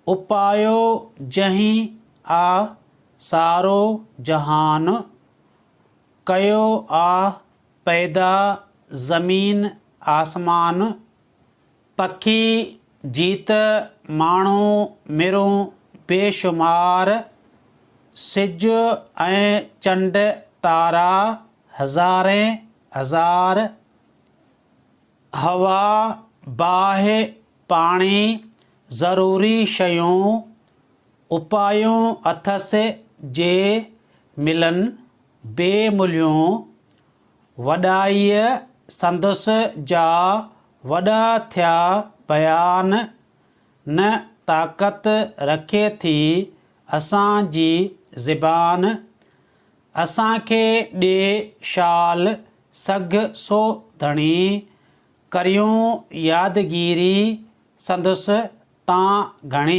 उपायो जहीं आ सारो जहान, कयो आ पैदा ज़मीन आसमान। पखी जीत माण्हू मिरूं बेशुमार, सिज ऐं चंड तारा हज़ारे हज़ार। हवा बाहि पाणी ज़रूरी शयूं, उपायूं अथसि जे मिलन बेमुलियूं। वॾाईअ संदसि जा वॾा थिया बयान, न ताक़त रखे थी असांजी ज़बान। असांखे ॾे शाल सघ सो धणी, करियूं यादगिरी संदसि तां घणी।